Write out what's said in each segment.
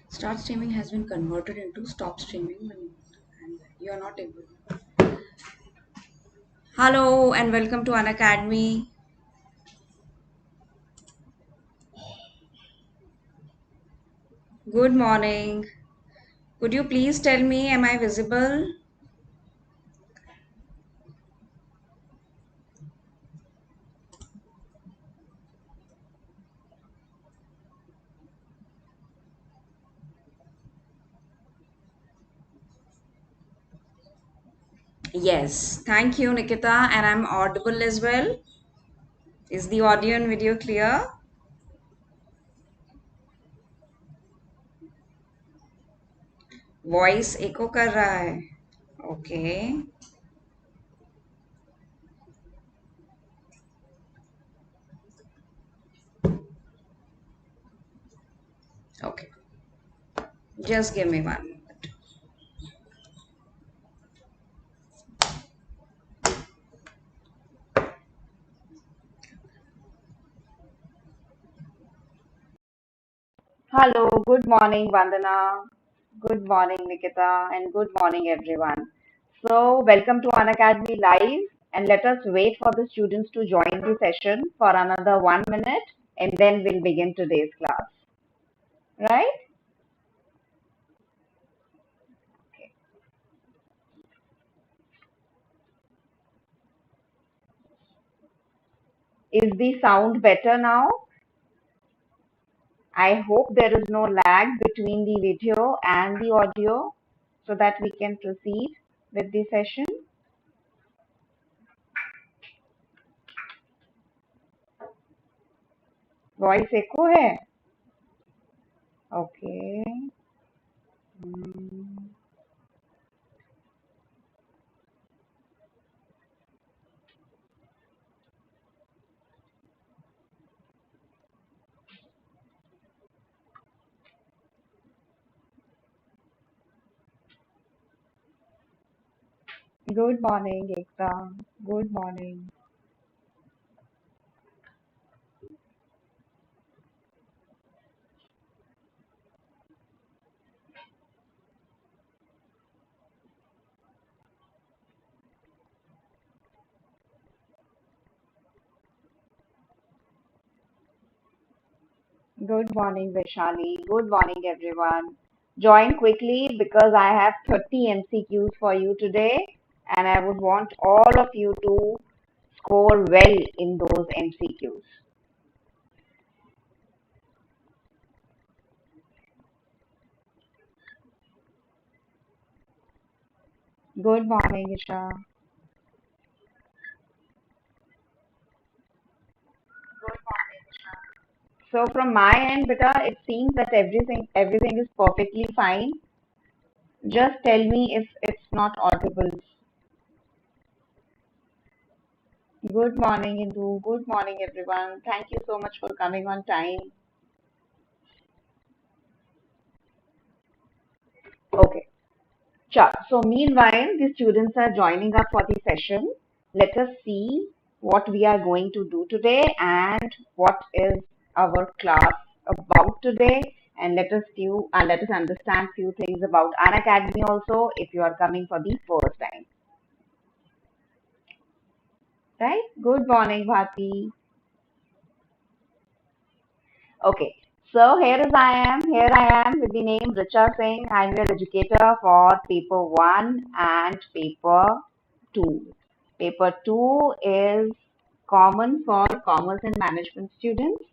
Start streaming has been converted into stop streaming and you are not able. Hello and welcome to Unacademy. Good morning. Could you please tell me, am I visible? Yes. Thank you, Nikita. And I'm audible as well. Is the audio and video clear? Voice echo कर रहा है. Okay. Okay. Just give me 1 minute. Hello, good morning, Vandana. Good morning, Nikita, and good morning, everyone. So, welcome to Unacademy Live, and let us wait for the students to join the session for another 1 minute, and then we'll begin today's class. Right? Okay. Is the sound better now? I hope there is no lag between the video and the audio so that we can proceed with the session. Voice echo है? Okay. Hmm. Good morning, Ekta. Good morning. Good morning, Vaishali. Good morning, everyone. Join quickly because I have 30 MCQs for you today, and I would want all of you to score well in those MCQs. Good morning, Isha. So from my end, beta, it seems that everything is perfectly fine. Just tell me if it's not audible. Good morning, Indu. Good morning, everyone. Thank you so much for coming on time. Okay. Sure. So meanwhile, the students are joining up for the session. Let us see what we are going to do today and what is our class about today. And let us understand few things about Unacademy also if you are coming for the first time. Right? Good morning, Bhati. Okay. So here I am with the name Richa Singh. I'm your educator for paper 1 and paper 2. Paper 2 is common for commerce and management students.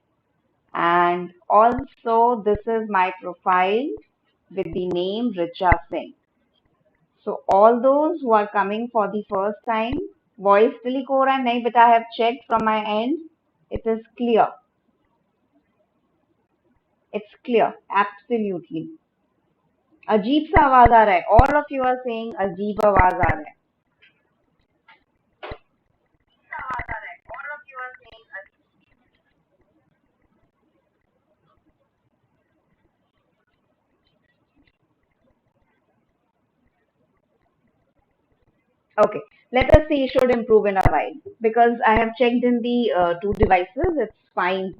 And also this is my profile with the name Richa Singh. So all those who are coming for the first time, voice click हो रहा है नहीं but I have checked from my end. It is clear. It's clear. Absolutely. अजीब सा आवाज आ रहा है. All of you are saying अजीब आवाज आ रहा है. Okay, let us see. It should improve in a while because I have checked in the two devices. It's fine.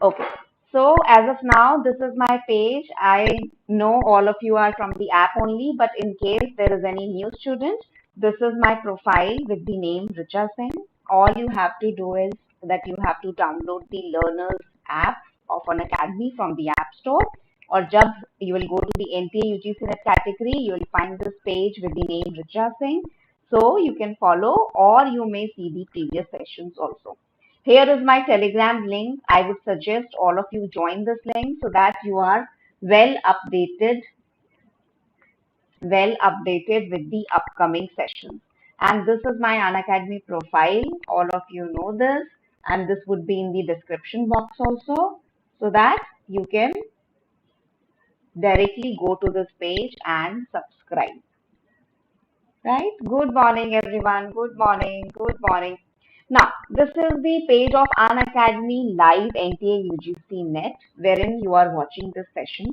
Okay, so as of now, this is my page. I know all of you are from the app only, but in case there is any new student, this is my profile with the name Richa Singh. All you have to do is that you have to download the Learners app of Unacademy from the App Store, or jab you will go to the NTA UGC net category, you will find this page with the name Richa Singh. So you can follow, or you may see the previous sessions also. Here is my Telegram link. I would suggest all of you join this link so that you are well updated, with the upcoming sessions. And this is my Unacademy profile. All of you know this, and this would be in the description box also, so that you can directly go to this page and subscribe. Right? Good morning, everyone. Good morning. Good morning. Now, this is the page of Unacademy Live NTA UGC Net, wherein you are watching this session.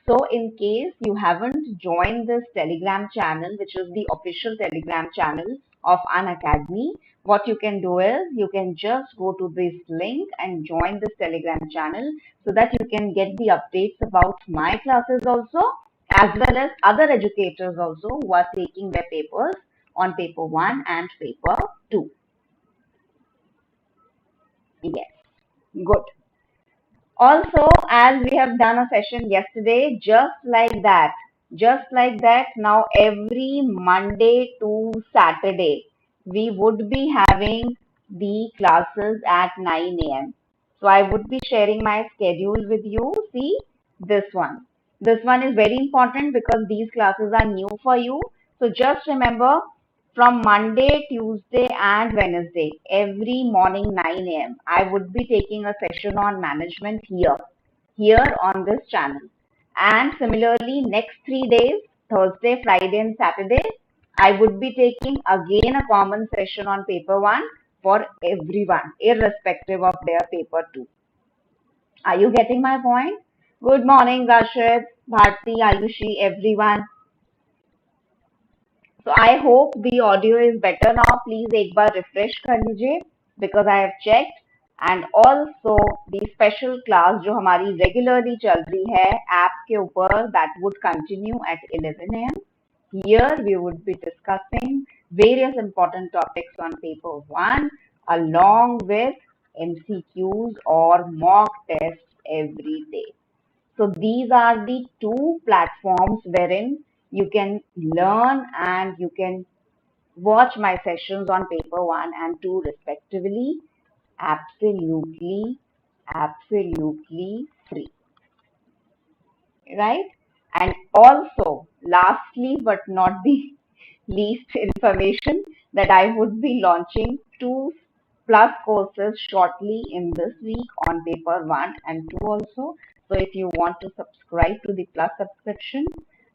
So, in case you haven't joined this Telegram channel, which is the official Telegram channel of Unacademy, what you can do is you can just go to this link and join this Telegram channel so that you can get the updates about my classes also, as well as other educators also who are taking their papers on paper 1 and paper 2. Yes, good. Also, as we have done a session yesterday, just like that, now every Monday to Saturday, we would be having the classes at 9 a.m. So I would be sharing my schedule with you. See this one. This one is very important because these classes are new for you. So just remember, from Monday, Tuesday, and Wednesday, every morning 9 a.m., I would be taking a session on management here on this channel. And similarly, next 3 days, Thursday, Friday, and Saturday, I would be taking again a common session on paper 1 for everyone, irrespective of their paper 2. Are you getting my point? Good morning, Rashid, Bharti, Ayushi, everyone. So I hope the audio is better now. Please एक बार refresh कर लीजिए because I have checked. And also the special class जो हमारी regularly चल रही है app के ऊपर, that would continue at 11 a.m. Here we would be discussing various important topics on paper 1 along with MCQs or mock tests every day. So these are the two platforms wherein you can learn and you can watch my sessions on paper 1 and 2 respectively, absolutely free, right? And also, lastly but not the least information, that I would be launching 2+ courses shortly in this week on paper 1 and 2 also. So if you want to subscribe to the plus subscription,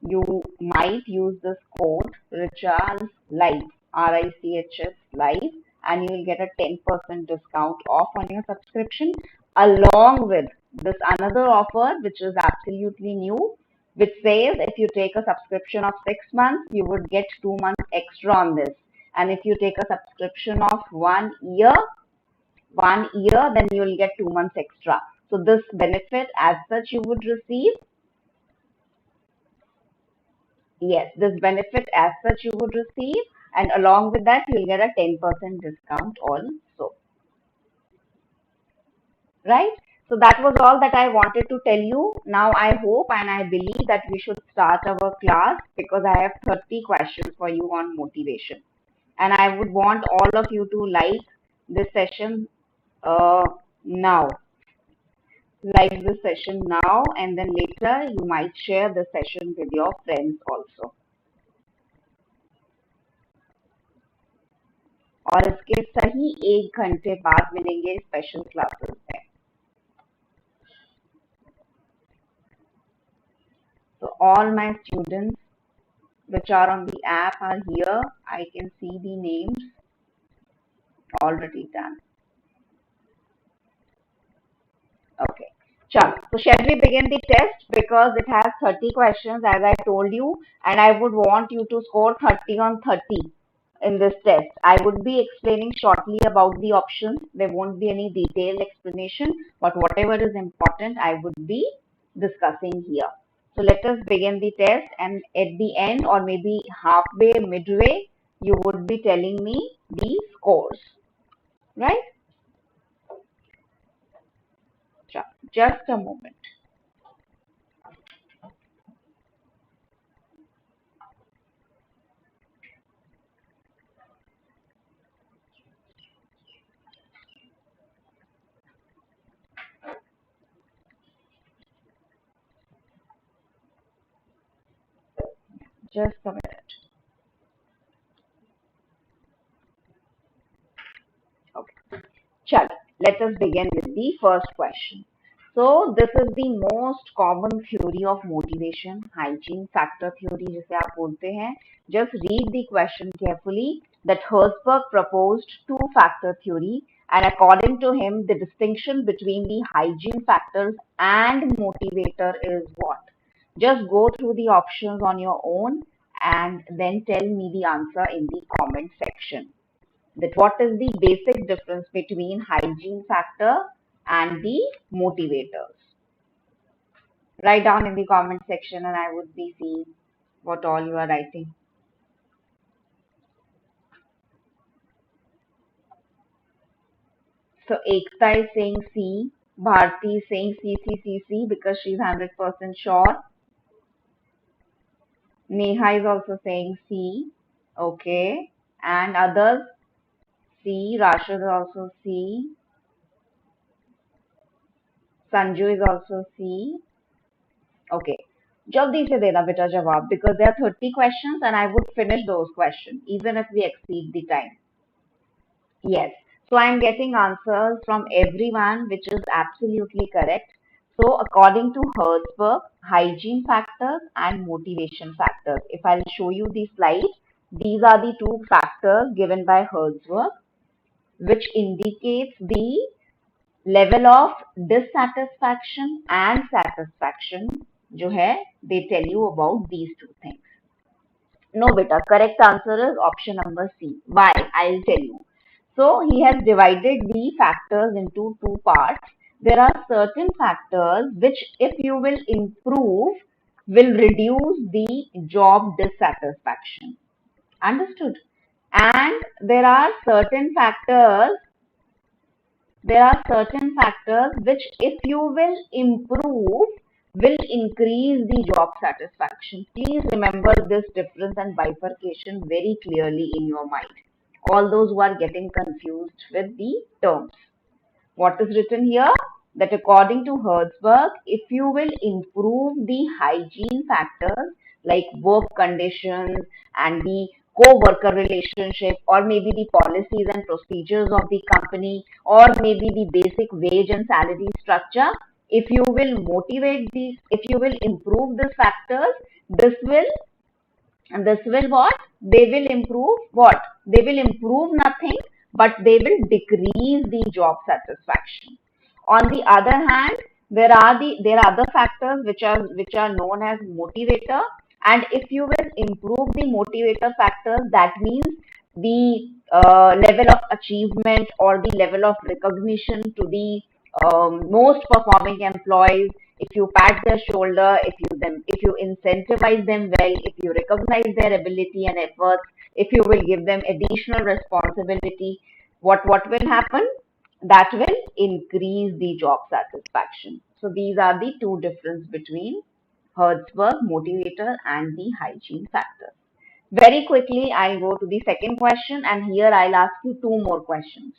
you might use this code Rich's Live, RICHS Live, and you will get a 10% discount off on your subscription, along with this another offer which is absolutely new, which says if you take a subscription of 6 months, you would get 2 months extra on this. And if you take a subscription of 1 year, then you will get 2 months extra. So this benefit as such you would receive. Yes, this benefit as such you would receive, and along with that you will get a 10% discount also. Right? So that was all that I wanted to tell you. Now I hope and I believe that we should start our class because I have 30 questions for you on motivation. And I would want all of you to like this session now. Like this session now, and then later you might share the session with your friends also. और इसके सही 1 घंटे बाद मिलेंगे special classes में. So all my students which are on the app are here. I can see the names already done. Okay. Chalo. So shall we begin the test because it has 30 questions as I told you, and I would want you to score 30 on 30. in this test. I would be explaining shortly about the options. There won't be any detailed explanation, but whatever is important, I would be discussing here. So let us begin the test, and at the end or maybe halfway, midway, you would be telling me the scores, right? Just a moment. Just a minute. Okay. Chal, let us begin with the first question. So this is the most common theory of motivation, hygiene factor theory जिसे आप बोलते हैं. Just read the question carefully. That Herzberg proposed two-factor theory, and according to him, the distinction between the hygiene factors and motivator is what? Just go through the options on your own and then tell me the answer in the comment section. That what is the basic difference between hygiene factor and the motivators. Write down in the comment section and I would be seeing what all you are writing. So Ekta is saying C, Bharti is saying C because she's 100% sure. Neha is also saying C. Okay. And others? C. Rashid is also C. Sanju is also C. Okay. जल्दी से देना बेटा जवाब because there are 30 questions and I would finish those questions even if we exceed the time. Yes. So I'm getting answers from everyone which is absolutely correct. So according to Herzberg, hygiene factors and motivation factors. If I'll show you the slide, these are the two factors given by Herzberg which indicates the level of dissatisfaction and satisfaction जो है they tell you about these two things. No beta, correct answer is option number C. Why? I'll tell you. So he has divided the factors into two parts. There are certain factors which if you will improve will reduce the job dissatisfaction. Understood? And there are certain factors which if you will improve will increase the job satisfaction. Please remember this difference and bifurcation very clearly in your mind. All those who are getting confused with the terms. What is written here? That according to Herzberg, if you will improve the hygiene factors like work conditions and the co-worker relationship or maybe the policies and procedures of the company or maybe the basic wage and salary structure, if you will motivate these, if you will improve these factors, this will what? They will improve what? They will improve nothing, but they will decrease the job satisfaction. On the other hand, there are other factors which are known as motivator, and if you will improve the motivator factors, that means the level of achievement or the level of recognition to the most performing employees. If you pat their shoulder, if you incentivize them well, if you recognize their ability and efforts, if you will give them additional responsibility, what will happen? That will increase the job satisfaction. So these are the two differences between Herzberg motivator and the hygiene factor. Very quickly, I'll go to the second question, and here I'll ask you two more questions.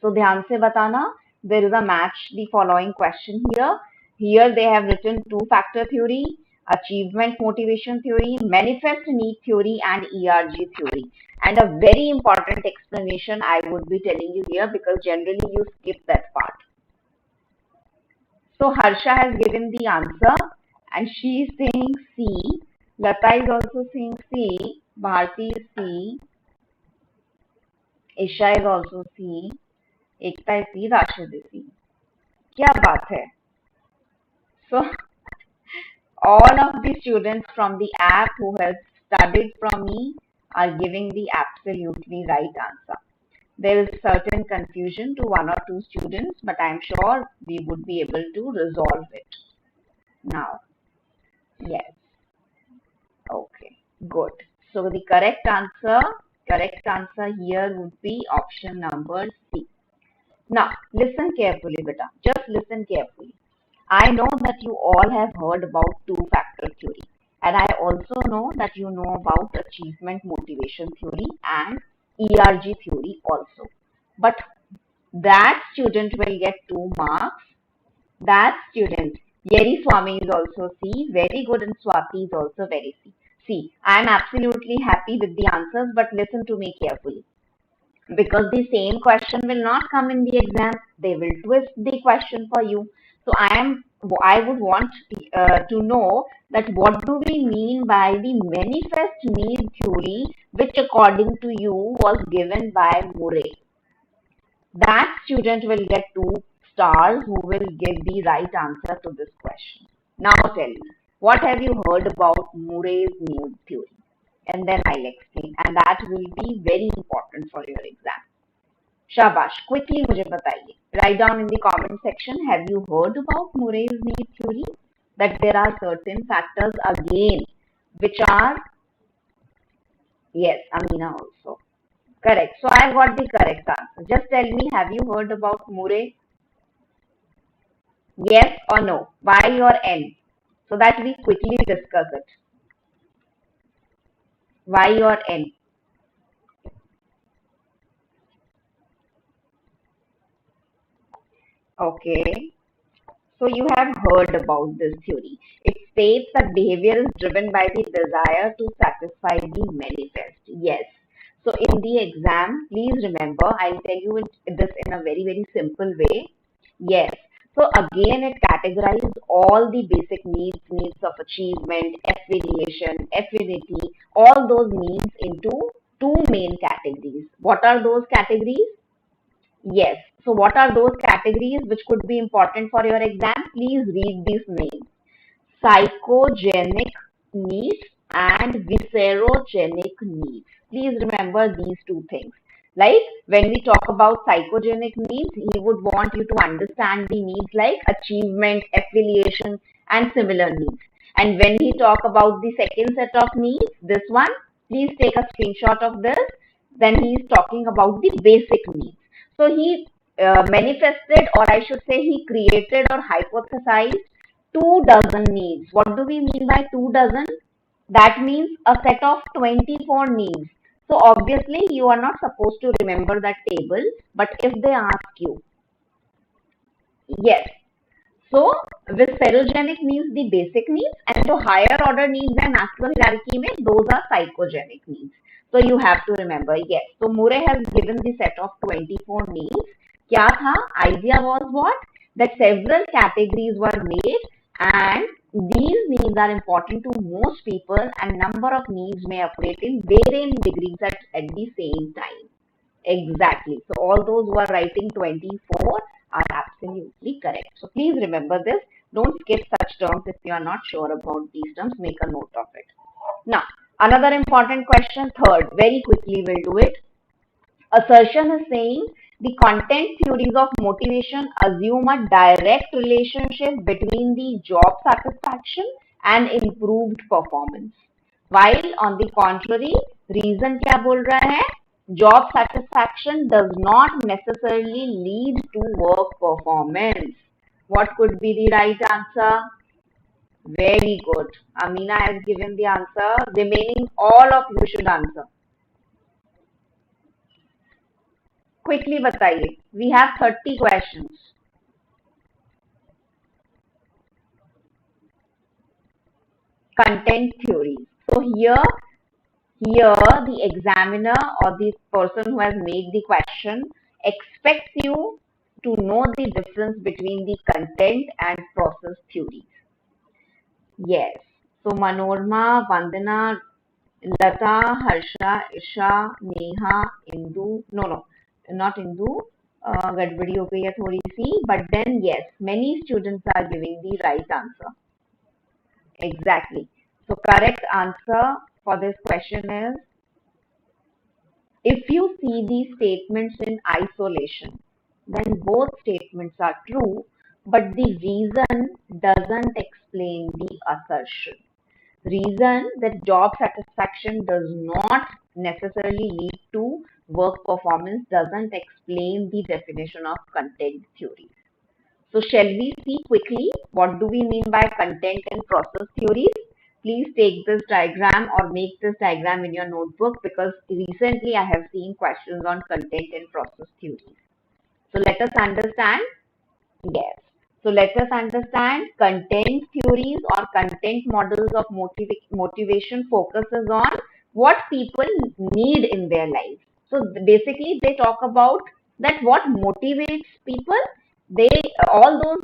So ध्यान से बताना. There is a match the following question here. Here they have written two-factor theory, achievement motivation theory, manifest need theory, and ERG theory. And a very important explanation I would be telling you here because generally you skip that part. So Harsha has given the answer and she is saying C. Lata is also saying C. Bharti is C. Isha is also C. Ekta is C, Rashid is C. क्या बात है? So all of the students from the app who have studied from me, are giving the absolutely right answer. There is certain confusion to one or two students, but I'm sure we would be able to resolve it now. Yes. Okay. Good. So the correct answer here would be option number C. Now, listen carefully, beta. Just listen carefully. I know that you all have heard about two-factor theory, and I also know that you know about achievement motivation theory and ERG theory also. But that student will get 2 marks. That student, Yeri Swami is also C, very good, and Swati is also very C. I am absolutely happy with the answers, but listen to me carefully. Because the same question will not come in the exam, they will twist the question for you. So I would want to know that what do we mean by the manifest need theory, which according to you was given by Murray. That student will get 2 stars who will give the right answer to this question. Now tell me, what have you heard about Murray's need theory? And then I'll explain, and that will be very important for your exam. शाबाश, quickly मुझे बताइए. Write down in the comment section, have you heard about Murray's need theory? That there are certain factors again which are, yes, Amina also. Correct. So I've got the correct answer. Just tell me, have you heard about Murray? Yes or no? Y or N? So that we quickly discuss it. Y or N? Okay. So you have heard about this theory. It states that behavior is driven by the desire to satisfy the manifest. Yes. So in the exam, please remember, I'll tell you this in a very, very simple way. Yes. So again, it categorizes all the basic needs of achievement, affiliation, affinity, all those needs into 2 main categories. What are those categories? Yes. So what are those categories which could be important for your exam? Please read these names. Psychogenic needs and viscerogenic needs. Please remember these 2 things. Like when we talk about psychogenic needs, he would want you to understand the needs like achievement, affiliation, and similar needs. And when he talk about the second set of needs, this one, please take a screenshot of this. Then he is talking about the basic needs. So he manifested, or I should say he created or hypothesized 2 dozen needs. What do we mean by 2 dozen? That means a set of 24 needs. So obviously you are not supposed to remember that table, but if they ask you, yes. So viscerogenic means the basic needs, and the higher order needs and Maslow hierarchy mein, those are psychogenic needs. So you have to remember, yes. So Murray has given the set of 24 needs. Kya tha? Idea was what? That several categories were made, and these needs are important to most people, and number of needs may operate in varying degrees at the same time. Exactly. So all those who are writing 24 are absolutely correct. So please remember this. Don't skip such terms if you are not sure about these terms. Make a note of it. Now, another important question, third. Very quickly we'll do it. Assertion is saying the content theories of motivation assume a direct relationship between the job satisfaction and improved performance. While on the contrary, reason क्या बोल रहा है? Job satisfaction does not necessarily lead to work performance. What could be the right answer? Very good. Amina has given the answer. Remaining all of you should answer. Quickly बताइए. We have 30 questions. Content theory. So here the examiner or the person who has made the question expects you to know the difference between the content and process theories. Yes. So Manorma, Vandana, Lata, Harsha, Isha, Neha, Indu. No, not Indu. Gadbadi ho gayi hai thodi si. But then yes, many students are giving the right answer. Exactly. So correct answer for this question is If you see these statements in isolation, then both statements are true, but the reason doesn't explain the assertion. Reason that job satisfaction does not necessarily lead to work performance doesn't explain the definition of content theory. So shall we see quickly what do we mean by content and process theories? Please take this diagram or make this diagram in your notebook, because recently I have seen questions on content and process theories. So let us understand. Yes. So let us understand content theories or content models of motivation focuses on what people need in their lives. So basically they talk about that what motivates people. They all those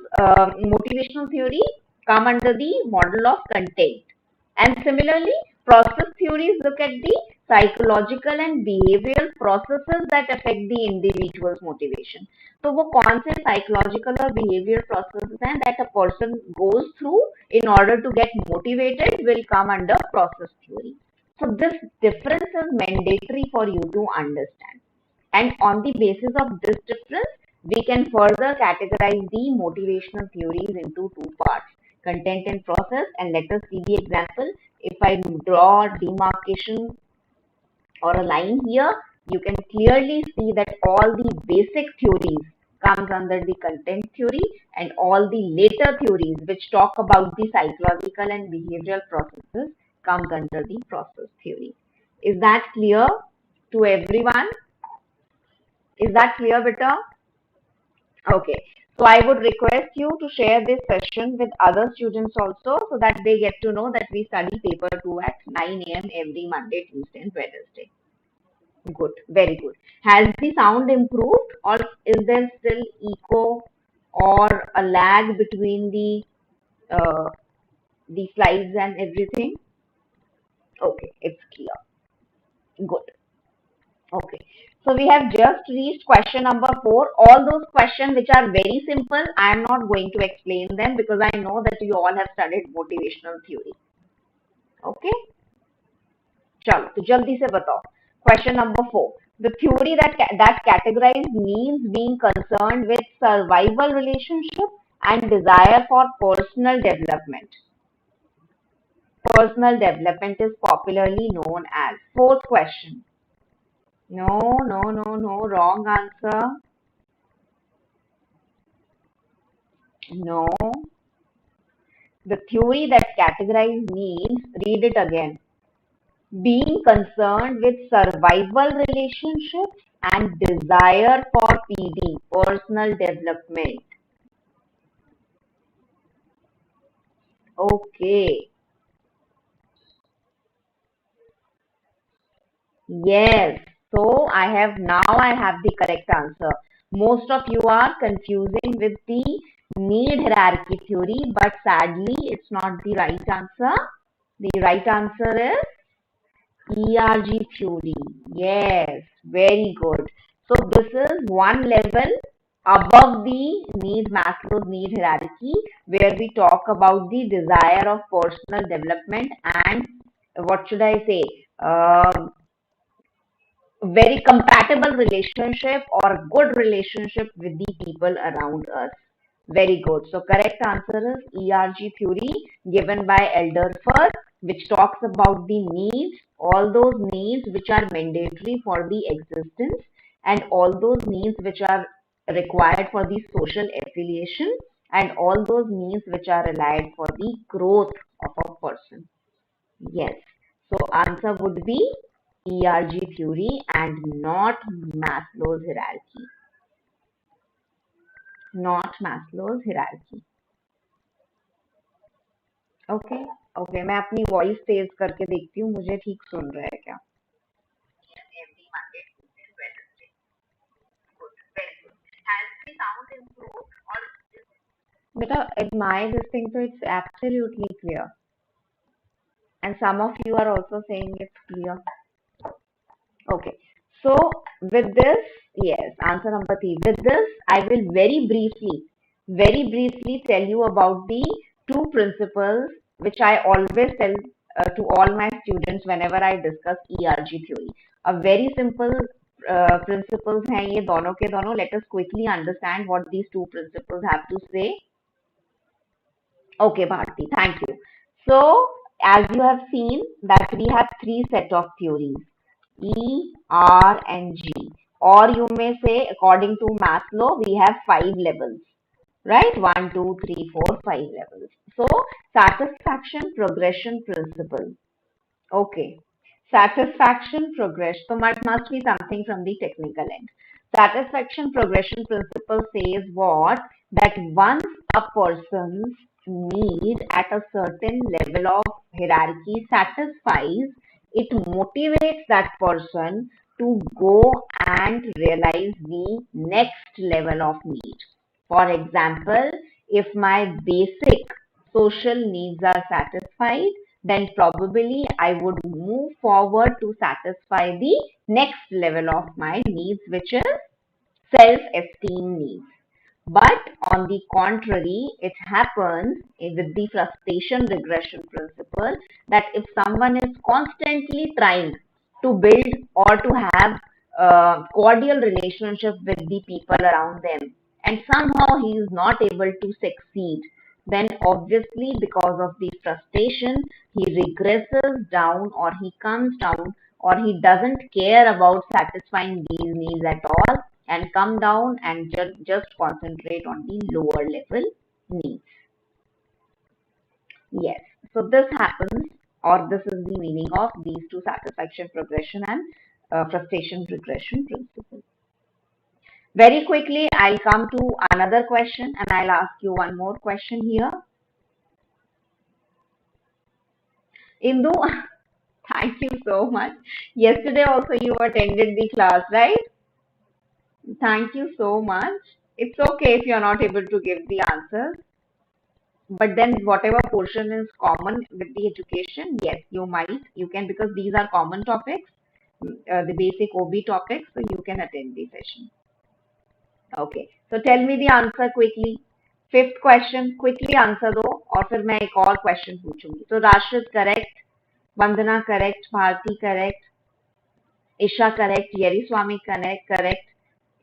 motivational theory come under the model of content. And similarly, process theories look at the psychological and behavioral processes that affect the individual's motivation. तो वो कौन से psychological or behavioral processes हैं that a person goes through in order to get motivated will come under process theory. So this difference is mandatory for you to understand. And on the basis of this difference, we can further categorize the motivational theories into two parts, content and process. And let us see the example. If I draw demarcation or a line here, you can clearly see that all the basic theories comes under the content theory, and all the later theories which talk about the psychological and behavioral processes comes under the process theory. Is that clear to everyone? Is that clear, beta? Okay. So I would request you to share this session with other students also, so that they get to know that we study paper 2 at 9 a.m. every Monday, Tuesday and Wednesday. Good. Very good. Has the sound improved, or is there still echo or a lag between the slides and everything? Okay. It's clear. Good. Okay. So we have just reached question number 4. All those questions which are very simple, I am not going to explain them because I know that you all have studied motivational theory. Okay. चलो तो जल्दी से बताओ. Question number 4. The theory that categorizes needs being concerned with survival relationship and desire for personal development. Personal development is popularly known as. Fourth question. No, wrong answer. No. The theory that categorizes needs, read it again. Being concerned with survival relationships and desire for PD, personal development. Okay. Yes. So I have the correct answer. Most of you are confusing with the need hierarchy theory, but sadly it's not the right answer. The right answer is ERG theory. Yes, very good. So this is one level above the Maslow's need hierarchy, where we talk about the desire of personal development and what should I say? Very compatible relationship or good relationship with the people around us. Very good. So correct answer is ERG theory given by ALDERFER'S, which talks about the needs, all those needs which are mandatory for the existence and all those needs which are required for the social affiliation and all those needs which are relied for the growth of a person. Yes. So answer would be ERG theory and not Maslow's hierarchy. Not Maslow's hierarchy. Okay okay मैं अपनी voice तेज करके देखती हूँ मुझे ठीक सुन रहा है क्या बेटा at my this thing so it's absolutely clear and some of you are also saying it's clear. Okay, so with this, yes, answer number 3. With this, I will very briefly tell you about the two principles which I always tell to all my students whenever I discuss ERG theory. A very simple principles हैं ये दोनों के दोनों. Let us quickly understand what these two principles have to say. Okay, Bharti, thank you. So, as you have seen that we have three set of theories, E, R, and G. Or you may say, according to Maslow, we have 5 levels, right? 1, 2, 3, 4, 5 levels. So, satisfaction progression principle. Okay. Satisfaction progression. So, must be something from the technical end. Satisfaction progression principle says what? That once a person's need at a certain level of hierarchy satisfies, it motivates that person to go and realize the next level of need. For example, if my basic social needs are satisfied, then probably I would move forward to satisfy the next level of my needs, which is self-esteem needs. But on the contrary, it happens with the frustration regression principle that if someone is constantly trying to build or to have a cordial relationship with the people around them and somehow he is not able to succeed, then obviously because of the frustration, he regresses down or he comes down or he doesn't care about satisfying these needs at all and come down and just concentrate on the lower level needs. Yes, so this happens or this is the meaning of these two satisfaction progression and frustration regression principles. Very quickly, I'll come to another question and I'll ask you one more question here. Indu, thank you so much. Yesterday also you attended the class, right? Thank you so much. It's okay if you're not able to give the answers. But then whatever portion is common with the education, yes, you can, because these are common topics, the basic OB topics, so you can attend the session. Okay, so tell me the answer quickly. Fifth question, quickly answer दो और फिर मैं एक और question पूछूंगी. So Rashid correct, Vandana correct, Bharti correct, Isha correct, Yeriswamy correct,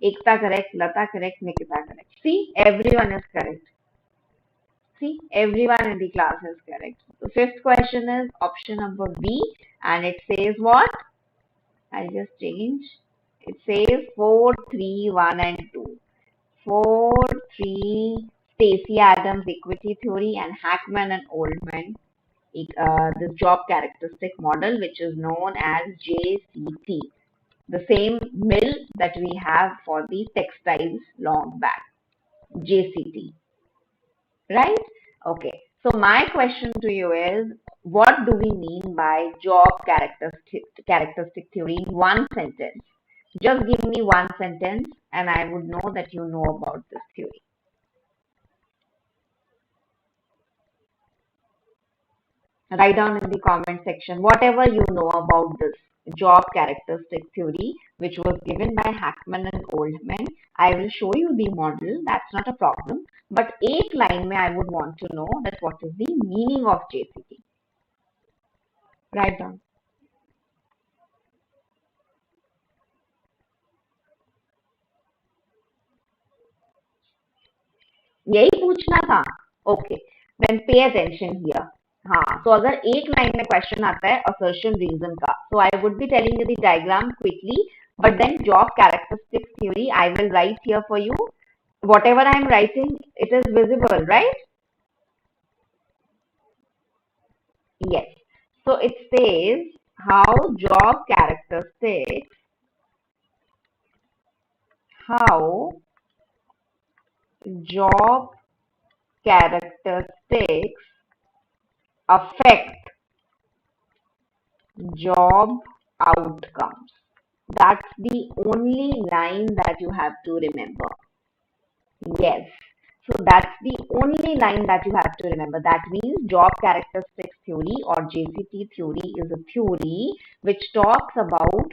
Ekta correct, Lata correct, Nikita correct. See, everyone is correct. See, everyone in the class is correct. The fifth question is option number B, and it says what? I'll just change. It says 4, 3, 1, and 2. 4, 3, Stacey Adams equity theory and Hackman and Oldman, this job characteristic model, which is known as JCT, the same mill that we have for the textiles long back, JCT, right? Okay, so my question to you is, what do we mean by job characteristic theory in one sentence? Just give me one sentence and I would know that you know about this theory. Write down in the comment section whatever you know about this job characteristic theory, which was given by Hackman and Oldman. I will show you the model, that's not a problem. But 8 line mein I would want to know that what is the meaning of JCT. Write down. यही पूछना था. Okay, then pay attention here. हाँ, so अगर एक line में question आता है assertion reason का, so I would be telling you the diagram quickly, but then job characteristics theory I will write here for you. Whatever I am writing, it is visible, right? Yes. So it says how job characteristics affect job outcomes. That's the only line that you have to remember. Yes. So that's the only line that you have to remember. That means job characteristics theory or JCT theory is a theory which talks about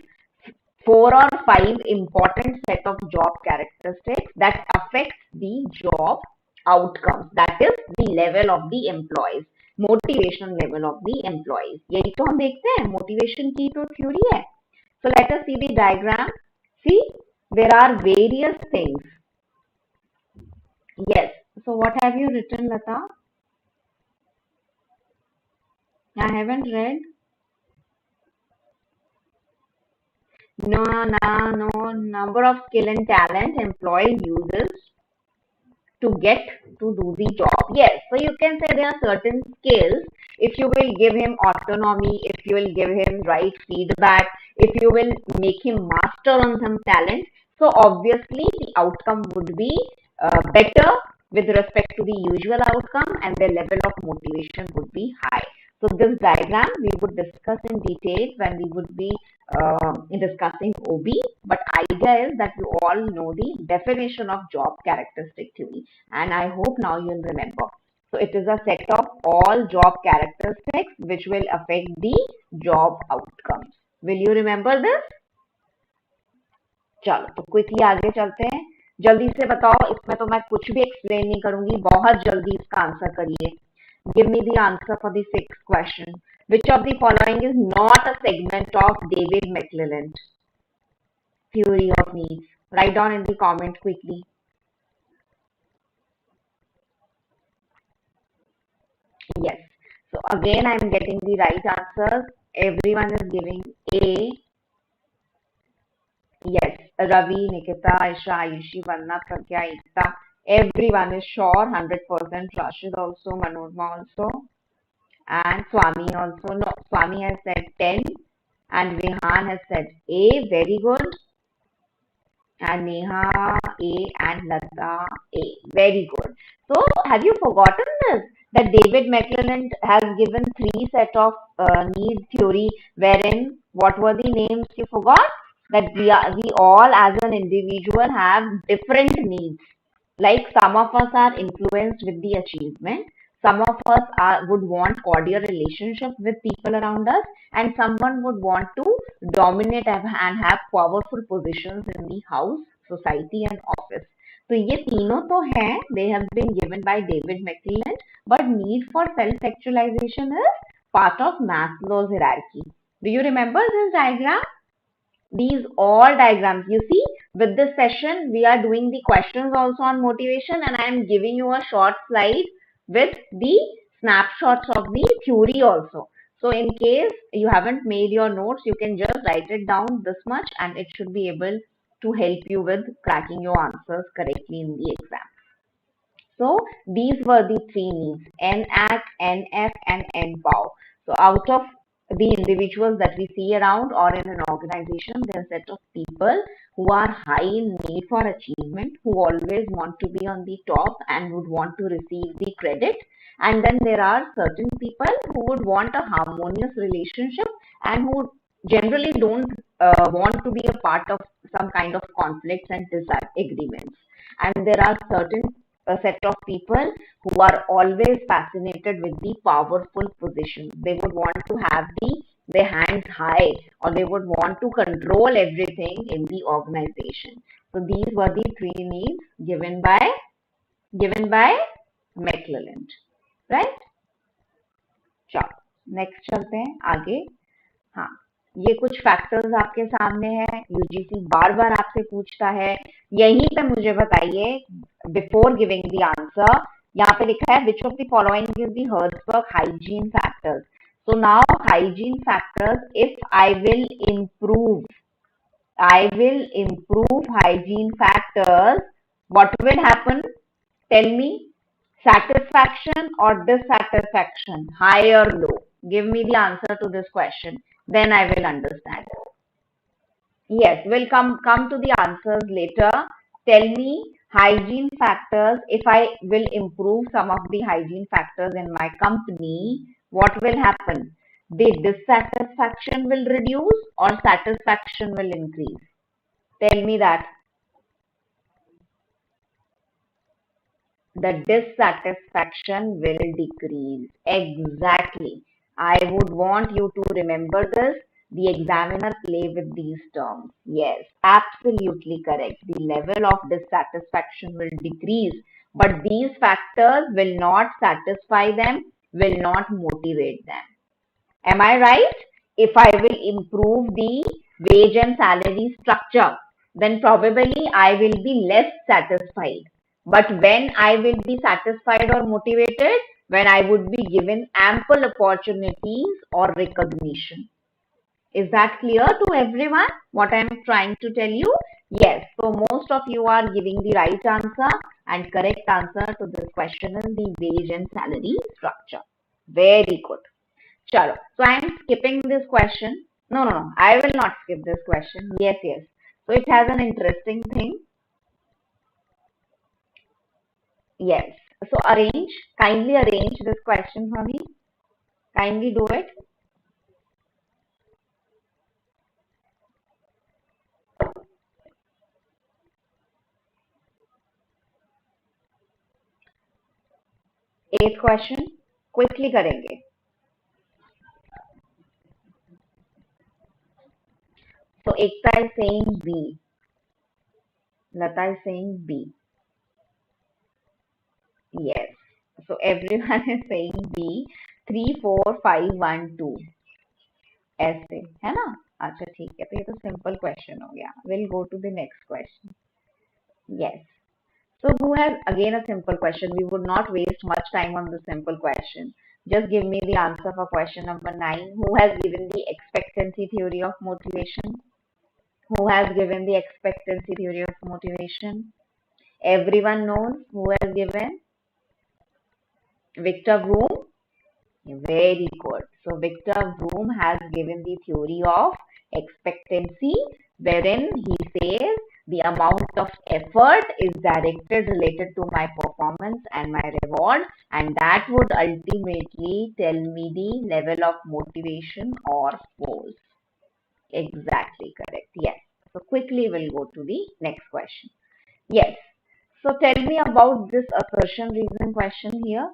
4 or 5 important set of job characteristics that affects the job outcomes. That is the level of the employees, motivation level of the employees. यही तो हम देखते हैं, motivation की तो theory है. So let us see the diagram. See, there are various things. Yes. So what have you written, Lata? I haven't read. No, number of skill and talent employee uses to get to do the job. Yes, so you can say there are certain skills. If you will give him autonomy, if you will give him right feedback, if you will make him master on some talent, so obviously the outcome would be better with respect to the usual outcome, and the level of motivation would be high. So this diagram we would discuss in detail when we would be discussing OB, but idea is that you all know the definition of job characteristic theory, and I hope now you'll remember. So it is a set of all job characteristics which will affect the job outcomes. Will you remember this? चलो तो quickly आगे चलते हैं. जल्दी से बताओ, इसमें तो मैं कुछ भी एक्सप्लेन नहीं करूंगी, बहुत जल्दी इसका आंसर करिए. Give me the answer for the sixth question. Which of the following is not a segment of David McClelland theory of needs? Write down in the comment quickly. Yes. So again, I am getting the right answers. Everyone is giving A. Yes. Ravi, Nikita, Aisha, Ayushi, Vanna, Pragya, Ekta. Everyone is sure. 100%. Rashid also. Manojma also. And Swami also. No, Swami has said 10. And Rehan has said A. Very good. And Neha A and Lata A. Very good. So have you forgotten this? That David McClelland has given three set of need theory, wherein what were the names you forgot? That we all as an individual have different needs. Like some of us are influenced with the achievement, some of us would want cordial relationship with people around us, and someone would want to dominate and have powerful positions in the house, society and office. So ये तीनों तो हैं, they have been given by David McClelland, but need for self-actualization is part of Maslow's hierarchy. Do you remember this diagram? These all diagrams, you see, with this session we are doing the questions also on motivation, and I am giving you a short slide with the snapshots of the theory also. So in case you haven't made your notes, you can just write it down this much and it should be able to help you with cracking your answers correctly in the exam. So these were the three needs: NAC, NF and NPOW. So out of the individuals that we see around or in an organization, there are a set of people who are high in need for achievement, who always want to be on the top and would want to receive the credit. And then there are certain people who would want a harmonious relationship and who generally don't want to be a part of some kind of conflicts and disagreements. And there are certain a set of people who are always fascinated with the powerful positions. They would want to have their hands high, or they would want to control everything in the organization. So these were the three needs given by McClelland, right? चलो next चलते हैं आगे. हाँ, ये कुछ factors आपके सामने है, यूजीसी बार बार आपसे पूछता है. यहीं पे मुझे बताइए बिफोर गिविंग द आंसर, यहाँ पे लिखा है which of the following is the Herzberg hygiene factors. So now hygiene factors, if I will improve hygiene factors, what will happen? Tell me. Satisfaction or dissatisfaction, high or low? Give me the answer to this question, then I will understand. Yes, we'll come to the answers later. Tell me hygiene factors. If I will improve some of the hygiene factors in my company, what will happen? The dissatisfaction will reduce or satisfaction will increase? Tell me that. The dissatisfaction will decrease. Exactly. I would want you to remember this. The examiner play with these terms. Yes, absolutely correct. The level of dissatisfaction will decrease, but these factors will not satisfy them, will not motivate them. Am I right? If I will improve the wage and salary structure, then probably I will be less satisfied. But when I will be satisfied or motivated, when I would be given ample opportunities or recognition. Is that clear to everyone what I am trying to tell you? Yes. So most of you are giving the right answer, and correct answer to this question is the wage and salary structure. Very good. Chalo. So I am skipping this question. No, no, no. I will not skip this question. Yes, yes. So it has an interesting thing. Yes. So kindly arrange this question for me. Kindly do it. Eighth question. Quickly करेंगे. So Ekta is saying B. Lata is saying B. Yes. So everyone is saying B. 3, 4, 5, 1, 2. ऐसे है ना. अच्छा ठीक है. तो ये तो simple question हो गया. We'll go to the next question. Yes. So who has again a simple question? We would not waste much time on the simple question. Just give me the answer for question number 9. Who has given the expectancy theory of motivation? Who has given the expectancy theory of motivation? Everyone knows who has given? Victor Vroom? Very good. So Victor Vroom has given the theory of expectancy, wherein he says the amount of effort is directed related to my performance and my reward, and that would ultimately tell me the level of motivation or force. Exactly correct. Yes. So quickly we'll go to the next question. Yes. So tell me about this assertion reason question here.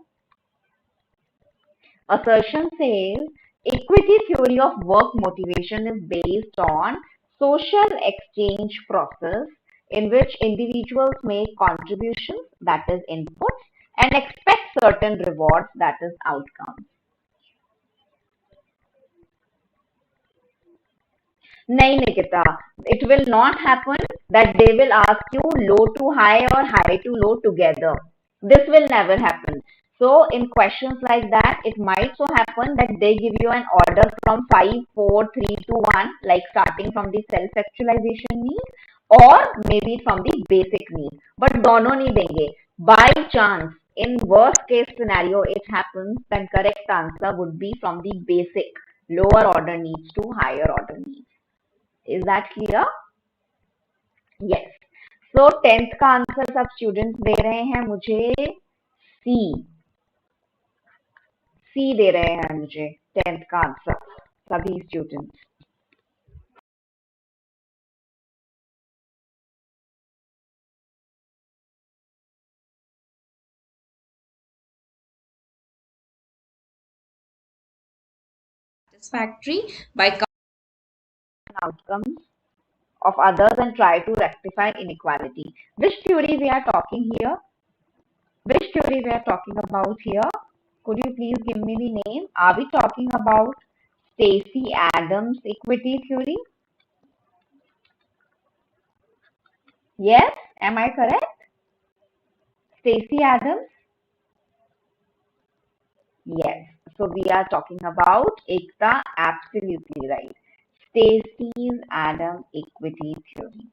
Assertion says equity theory of work motivation is based on social exchange process in which individuals make contributions, that is inputs, and expect certain rewards, that is outcomes. Nahin Nikita, it will not happen that they will ask you low to high or high to low together. This will never happen. So in questions like that, it might so happen that they give you an order from 5, 4, 3, 2, 1, like starting from the self-actualization need or maybe from the basic need. But dono nahi denge. By chance, in worst case scenario, it happens, then correct answer would be from the basic lower order needs to higher order needs. Is that clear? Yes. So 10th का answer सब students they रहे हैं मुझे सी. सी दे रहे हैं मुझे 10th का answer सभी students. Satisfactory by Outcomes of others and try to rectify inequality. Which theory we are talking here? Which theory we are talking about here? Could you please give me the name? Are we talking about Stacey Adams equity theory? Yes, am I correct? Stacey Adams? Yes. So we are talking about Ekta, absolutely right. Stacey's Adam equity theory.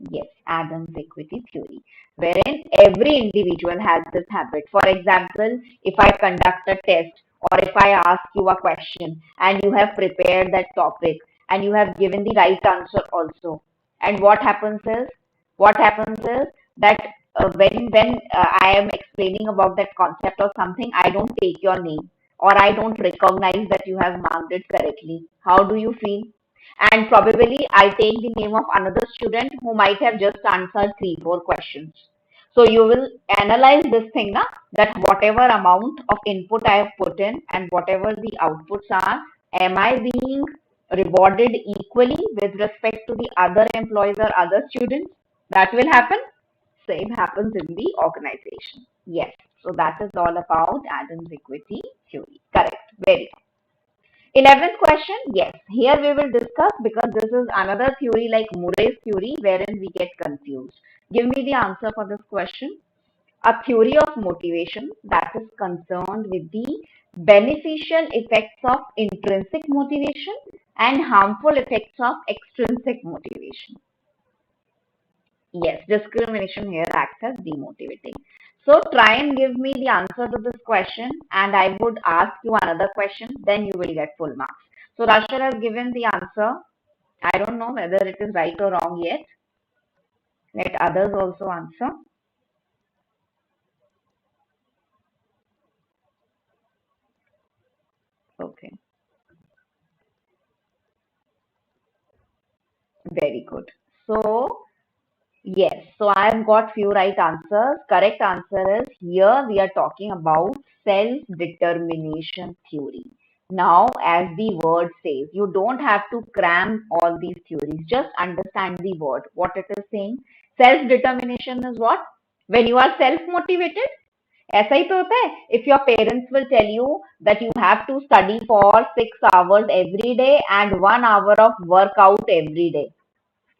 Yes, Adam's equity theory, wherein every individual has this habit. For example, if I conduct a test or if I ask you a question and you have prepared that topic and you have given the right answer also, and what happens is that when I am explaining about that concept or something, I don't take your name or I don't recognize that you have marked it correctly. How do you feel? And probably I take the name of another student who might have just answered 3, 4 questions. So you will analyze this thing na, that whatever amount of input I have put in and whatever the outputs are, am I being rewarded equally with respect to the other employees or other students? That will happen. Same happens in the organization. Yes. So that is all about Adam's equity theory. Correct. Very good. 11th question, yes, here we will discuss because this is another theory like Murray's theory wherein we get confused. Give me the answer for this question. A theory of motivation that is concerned with the beneficial effects of intrinsic motivation and harmful effects of extrinsic motivation. Yes, discrimination here acts as demotivating. So try and give me the answer to this question and I would ask you another question, then you will get full marks. So Rashad has given the answer. I don't know whether it is right or wrong yet. Let others also answer. Okay, very good. So yes, so I've got few right answers. Correct answer is here we are talking about self-determination theory. Now, as the word says, you don't have to cram all these theories. Just understand the word, what it is saying. Self-determination is what? When you are self-motivated, ऐसा ही तो होता है. If your parents will tell you that you have to study for 6 hours every day and 1 hour of workout every day,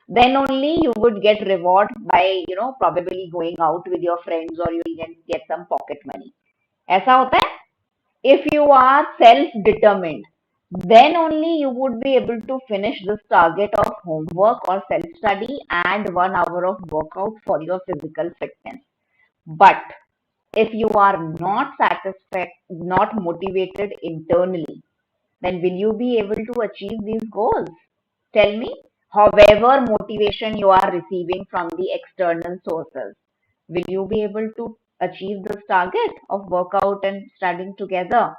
then only you would get reward by probably going out with your friends or you will get some pocket money. ऐसा होता है. If you are self determined, then only you would be able to finish this target of homework or self study and 1 hour of workout for your physical fitness. But if you are not satisfied, not motivated internally, then will you be able to achieve these goals? Tell me. However, motivation you are receiving from the external sources, will you be able to achieve this target of workout and studying together?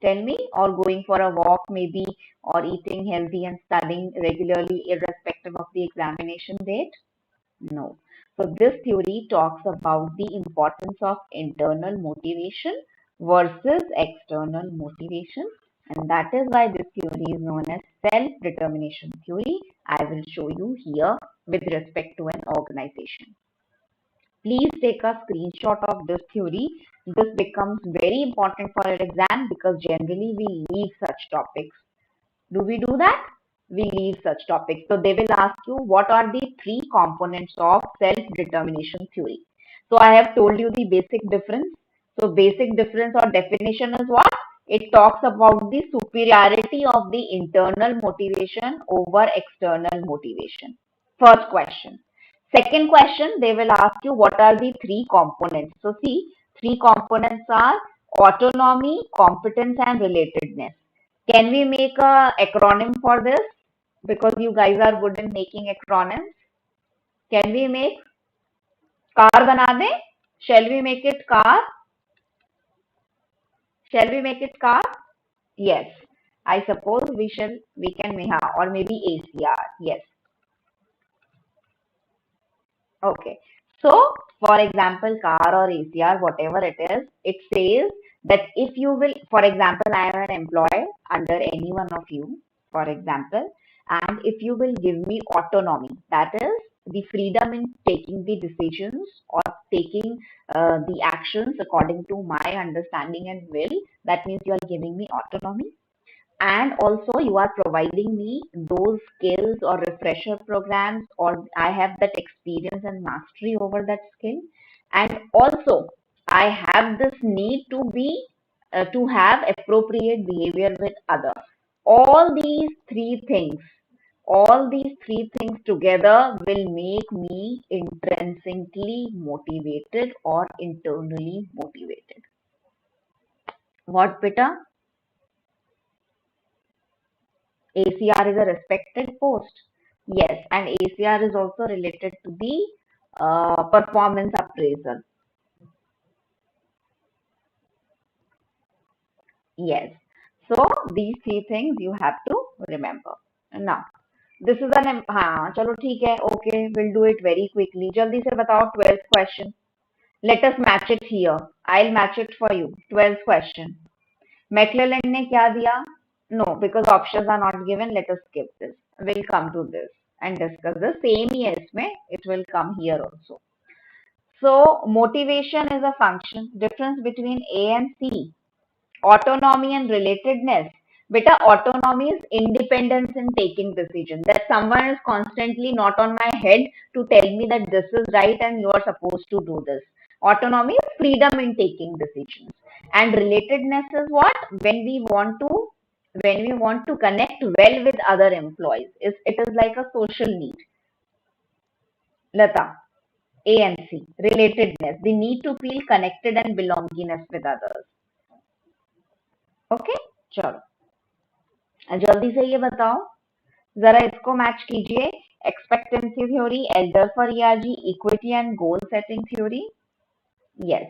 Tell me, or going for a walk maybe, or eating healthy and studying regularly irrespective of the examination date? No. So this theory talks about the importance of internal motivation versus external motivation, and that is why this theory is known as self-determination theory. I will show you here with respect to an organization. Please take a screenshot of this theory. This becomes very important for an exam because generally we leave such topics. Do we do that? We leave such topics. So they will ask you what are the three components of self-determination theory. So I have told you the basic difference. So basic difference or definition is what? It talks about the superiority of the internal motivation over external motivation. First question. Second question, they will ask you what are the three components. So see, three components are autonomy, competence, and relatedness. Can we make a acronym for this? Because you guys are good in making acronyms. Can we make car bana de? Shall we make it car? Shall we make it car? Yes. I suppose we can make, or maybe ACR. Yes. Okay. So, for example, car or ACR, whatever it is, it says that if you will, for example, I am an employee under any one of you, for example, and if you will give me autonomy, that is the freedom in taking the decisions or taking the actions according to my understanding and will, that means you are giving me autonomy, and also you are providing me those skills or refresher programs, or I have that experience and mastery over that skill, and also I have this need to be to have appropriate behavior with others. All these three things all these three things together will make me intrinsically motivated or internally motivated. What, Peter? ACR is a respected post. Yes, and ACR is also related to the performance appraisal. Yes. So these three things you have to remember. Now, this is an हाँ चलो ठीक है. Okay, we'll do it very quickly. जल्दी से बताओ 12th question. Let us match it here. I'll match it for you. 12th question. McClelland ने क्या दिया? No, because options are not given. Let us skip this. We'll come to this and discuss the same ही है इसमें. It will come here also. So motivation is a function. Difference between A and C. Autonomy and relatedness. Beta, autonomy is independence in taking decision. That someone is constantly not on my head to tell me that this is right and you are supposed to do this. Autonomy is freedom in taking decisions. And relatedness is what? When we want to connect well with other employees. It is like a social need. Lata, A and C. Relatedness. The need to feel connected and belongingness with others. Okay, चलो जल्दी से ये बताओ, जरा इसको match कीजिए. Expectancy theory, Alderfer ERG, equity and goal setting theory. Yes.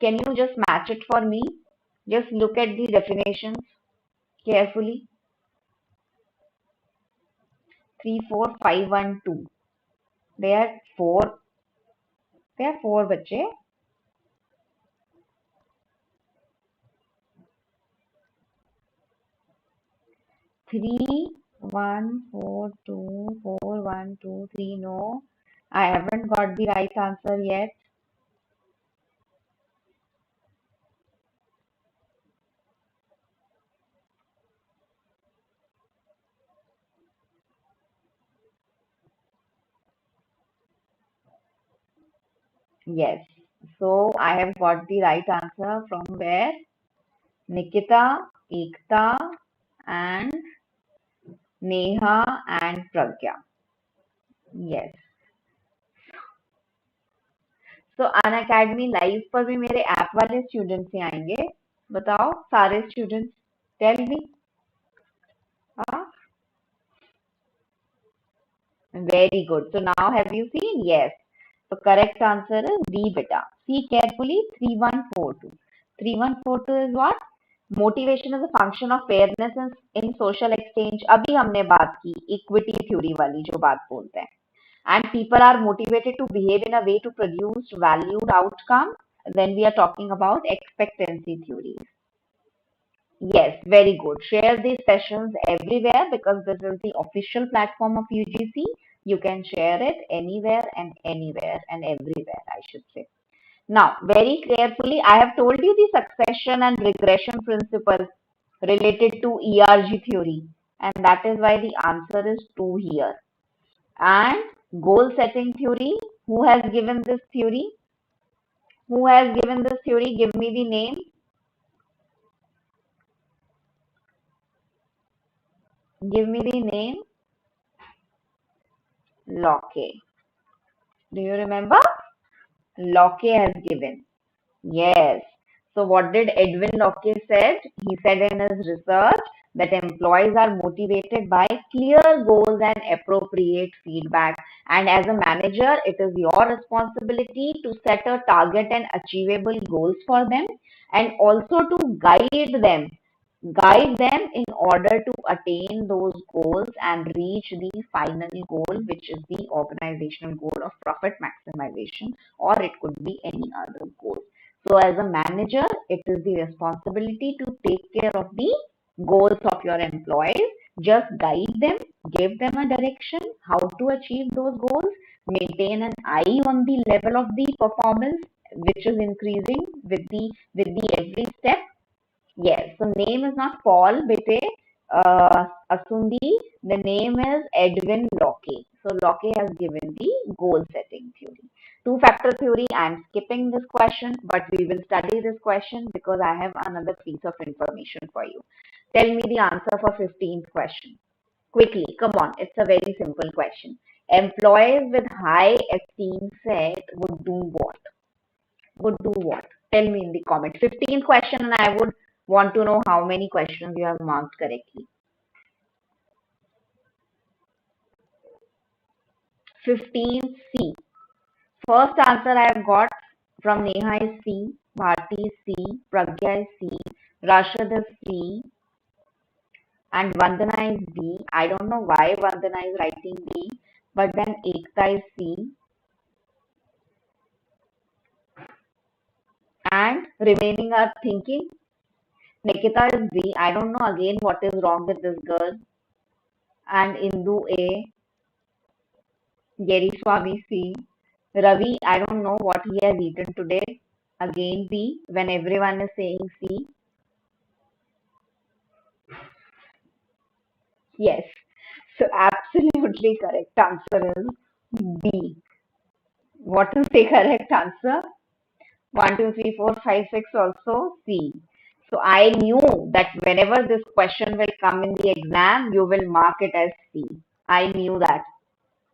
Can you just match it for me? Just look at the definitions carefully. 3, 4, 5, 1, 2. They are four. They are four, बच्चे. 3, 1, 4, 2, 4, 1, 2, 3. No, I haven't got the right answer yet. Yes. So I have got the right answer from where? Nikita, Ekta, and Neha and Pragya. Yes. So Unacademy live पर भी मेरे app वाले students ही आएंगे. बताओ सारे students. Tell me. Very good. So now have you seen? Yes. So correct answer is D, beta. See carefully. 3142. 3142 is what? Motivation is a function of fairness in social exchange. अभी हमने बात की equity theory वाली जो बात बोलते हैं. And people are motivated to behave in a way to produce valued outcome. Then we are talking about expectancy theories. Yes, very good. Share these sessions everywhere because this is the official platform of UGC. You can share it anywhere and everywhere, I should say. Now, very carefully, I have told you the succession and regression principle related to ERG theory, and that is why the answer is 2 here. And goal setting theory, who has given this theory? Who has given this theory? Give me the name. Give me the name. Locke. Do you remember? Locke has given. Yes. So what did Edwin Locke said? He said in his research that employees are motivated by clear goals and appropriate feedback. And as a manager, it is your responsibility to set a target and achievable goals for them and also to guide them in order to attain those goals and reach the final goal, which is the organizational goal of profit maximization, or it could be any other goal. So as a manager, it is the responsibility to take care of the goals of your employees. Just guide them, give them a direction, how to achieve those goals, maintain an eye on the level of the performance, which is increasing with the every step. Yes, so name is not Paul Bete Asundi. The name is Edwin Locke. So Locke has given the goal setting theory. Two-factor theory, I'm skipping this question, but we will study this question because I have another piece of information for you. Tell me the answer for 15th question. Quickly, come on, it's a very simple question. Employees with high esteem set would do what? Would do what? Tell me in the comment. 15th question, and I would want to know how many questions you have marked correctly. 15C. First answer I have got from Neha is C, Bharti is C, Pragya is C, Rashad is C, and Vandana is B. I don't know why Vandana is writing B, but then Ekta is C, and remaining are thinking. Nikita is B. I don't know again what is wrong with this girl. And Indu A, Gary Swami C. Ravi, I don't know what he has eaten today. Again B, when everyone is saying C. Yes. So absolutely correct answer is B. What is the correct answer? 1, 2, 3, 4, 5, 6 also C. So I knew that whenever this question will come in the exam, you will mark it as C. I knew that.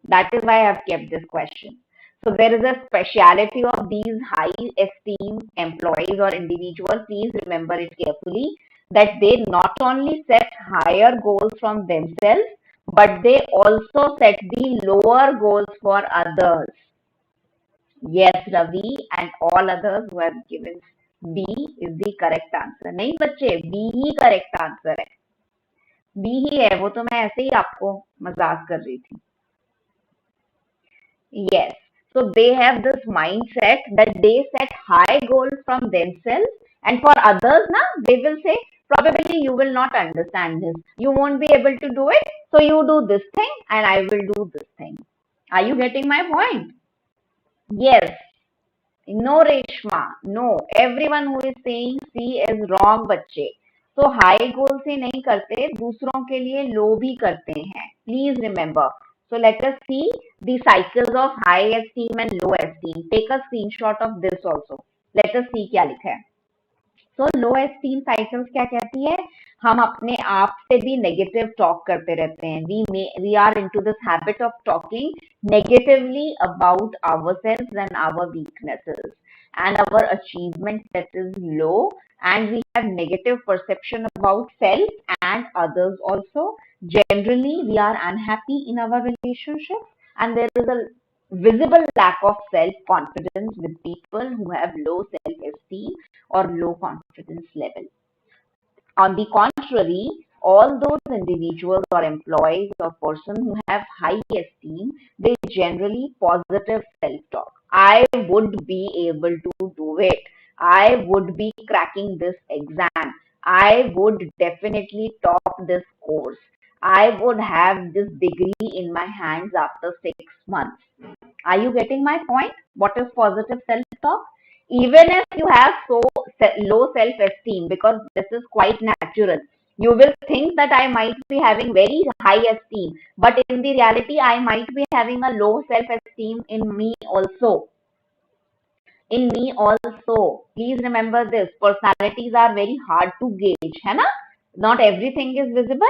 That is why I've kept this question. So there is a speciality of these high esteem employees or individuals. Please remember it carefully that they not only set higher goals from themselves, but they also set the lower goals for others. Yes, Ravi and all others who have given B is the correct answer. नहीं बच्चे B ही correct answer है. B ही है वो तो मैं ऐसे ही आपको मजाक कर रही थी. Yes. So they have this mindset that they set high goals from themselves, and for others, na, they will say, probably you will not understand this. You won't be able to do it. So you do this thing and I will do this thing. Are you getting my point? Yes. No, Reshma. No. Everyone who is saying C is wrong, बच्चे. So high goal से नहीं करते, दूसरों के लिए low भी करते हैं. Please remember. So let us see the cycles of high esteem and low esteem. Take a screenshot of this also. Let us see क्या लिखा है. So लो एस्टीम साइकिल्स क्या कहती है? हम अपने आप से भी नेगेटिव टॉक करते रहते हैं. We are into this habit of talking negatively about ourselves and our weaknesses and our achievement that is low, and we have negative perception about self and others also. Generally, we are unhappy in our relationships, and there is a visible lack of self-confidence with people who have low self-esteem or low confidence level. On the contrary, all those individuals or employees or persons who have high esteem, they generally positive self-talk. I would be able to do it. I would be cracking this exam. I would definitely top this course. I would have this degree in my hands after 6 months. Are you getting my point? What is positive self-talk? Even if you have so low self-esteem, because this is quite natural, you will think that I might be having very high esteem, but in the reality, I might be having a low self-esteem in me also. In me also. Please remember this. Personalities are very hard to gauge, है ना? Not everything is visible.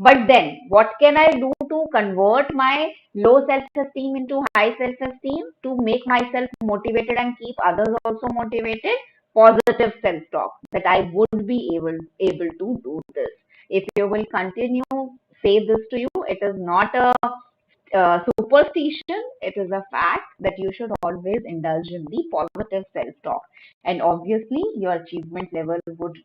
But then, what can I do to convert my low self-esteem into high self-esteem to make myself motivated and keep others also motivated? Positive self-talk that I would be able to do this. If you will continue say this to you, it is not a superstition, it is a fact that you should always indulge in the positive self-talk. And obviously, your achievement level would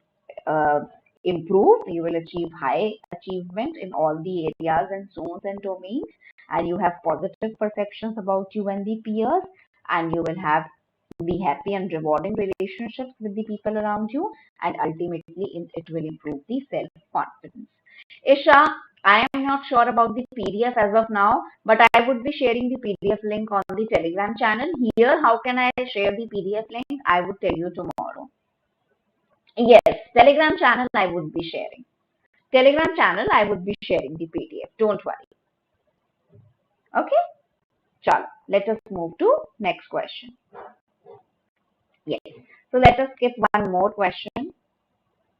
uh, improve. You will achieve high achievement in all the areas and zones and domains. And you have positive perceptions about you and the peers. And you will have be happy and rewarding relationships with the people around you. And ultimately, it will improve the self-confidence. Isha, I am not sure about the PDF as of now, but I would be sharing the PDF link on the Telegram channel. Here, how can I share the PDF link? I would tell you tomorrow. Yes, Telegram channel I would be sharing. Telegram channel I would be sharing the PDF. Don't worry. Okay? Chalo, let us move to next question. Yes. So let us skip one more question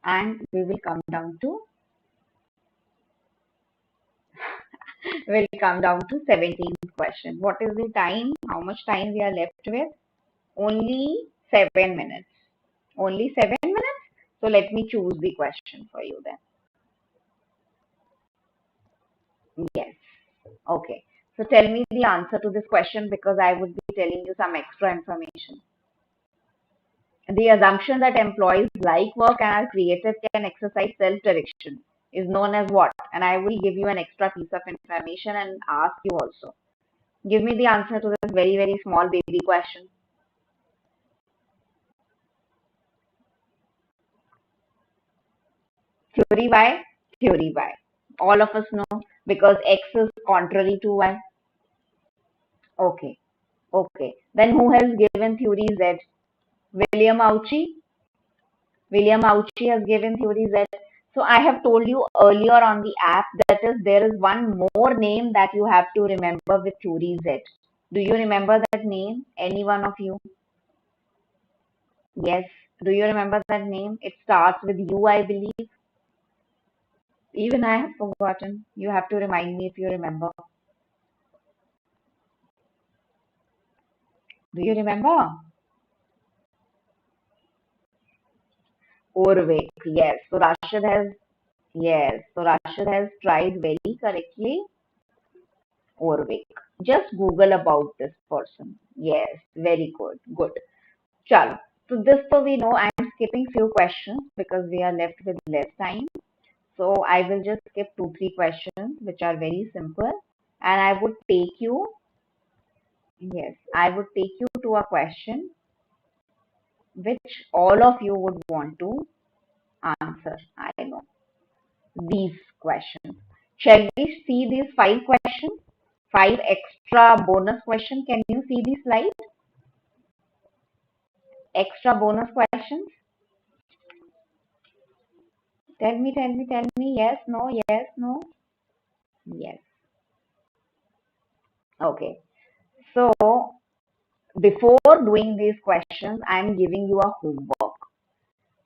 and we will come down to 17th question. What is the time? How much time we are left with? Only 7 minutes. Only 7 minutes? So let me choose the question for you then. Yes. Okay. So tell me the answer to this question because I would be telling you some extra information. The assumption that employees like work and are creative can exercise self-direction is known as what? And I will give you an extra piece of information and ask you also. Give me the answer to this very, very small baby question. Theory Y, theory Y. All of us know because X is contrary to Y. Okay, okay. Then who has given theory Z? William Auchi. William Auchi has given theory Z. So I have told you earlier on the app that there is one more name that you have to remember with theory Z. Do you remember that name? Any one of you? Yes. Do you remember that name? It starts with U, I believe. Even I have forgotten. You have to remind me if you remember. Do you remember? Orvik. Yes. So Rashid has tried very correctly. Orvik. Just Google about this person. Yes, very good. Good. Chalo. So this so we know I'm skipping few questions because we are left with less time. So I will just skip 2-3 questions which are very simple, and I would take you to a question which all of you would want to answer. I know these questions. Shall we see these 5 questions? 5 extra bonus questions. Can you see these slides? Extra bonus questions. Tell me. Yes, no, yes, no. Yes. Okay. So before doing these questions, I'm giving you a homework.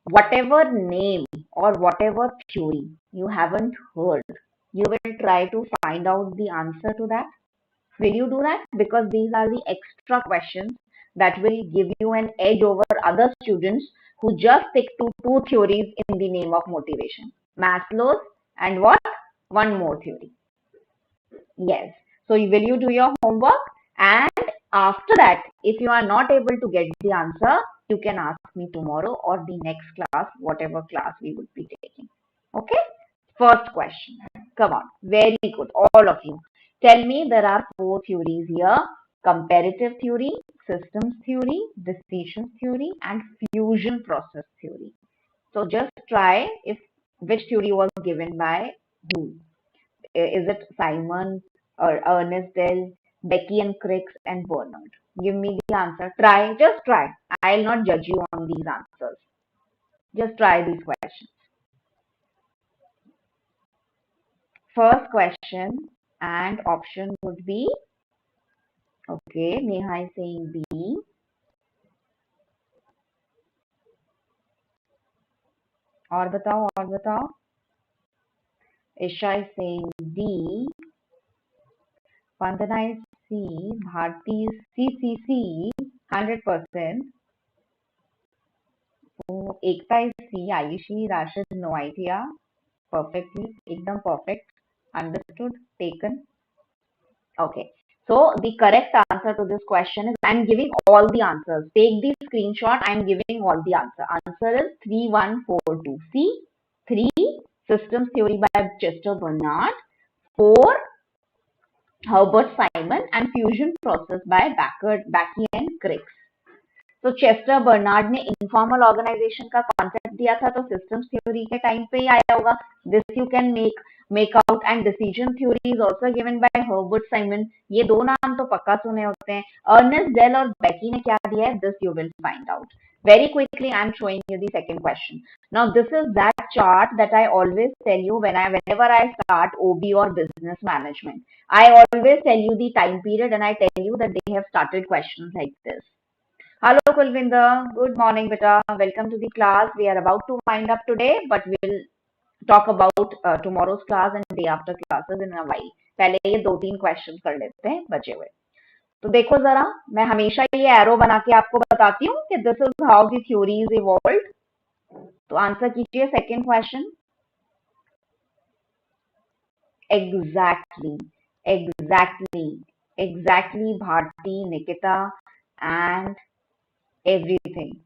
Whatever name or whatever theory you haven't heard, you will try to find out the answer to that. Will you do that? Because these are the extra questions that will give you an edge over other students who just stick to 2 theories in the name of motivation. Maslow's and what? One more theory. Yes. So will you do your homework? And after that, if you are not able to get the answer, you can ask me tomorrow or the next class, whatever class we would be taking. Okay? First question. Come on. Very good. All of you. Tell me there are 4 theories here. Comparative theory, systems theory, decision theory, and fusion process theory. So just try if which theory was given by who. Is it Simon or Ernest Dell, Becky and Cricks, and Bernard? Give me the answer. Try, just try. I'll not judge you on these answers. Just try these questions. First question and option would be okay. Neha is saying B. और बताओ. Isha is saying D. Vandana is C. Bharti is C. 100%. Ekta is C. Ayushi, Rashid, no idea. Perfectly, ekdam perfect. Understood, taken. Okay. So the correct answer to this question is I'm giving all the answers. Take the screenshot. I'm giving all the answer. Answer is 3142. C. 3. Systems theory by Chester Bernard. 4. Herbert Simon and fusion process by Becky and Cricks. तो Chester Barnard ने informal organisation का concept दिया था तो systems theory के time पे ही आया होगा. This you can make out and decision theory is also given by Herbert Simon. ये दो नाम तो पक्का सुने होते हैं. अर्नेस्ट डेल और बेकी ने क्या दिया है, this you will find out. Very quickly, I'm showing you the second question. Now, this is that chart that I always tell you whenever I start OB or business management. I always tell you the time period and I tell you that they have started questions like this. Hello, Kulvinder. Good morning, beta. Welcome to the class. We are about to wind up today, but we'll talk about tomorrow's class and day after classes in a while. पहले ये 2-3 questions कर लेते हैं बचे हुए. तो देखो जरा, मैं हमेशा ये एरो बना के आपको बताती हूँ कि this is how the theory is evolved. तो आंसर कीजिए second question. Exactly, Bharti, Nikita, and everything.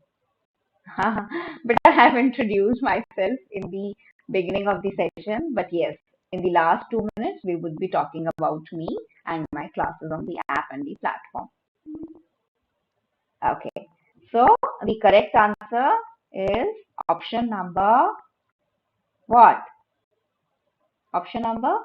But I have introduced myself in the beginning of the session. But yes, in the last 2 minutes, we would be talking about me and my classes on the app and the platform. Okay, so the correct answer is option number what? Option number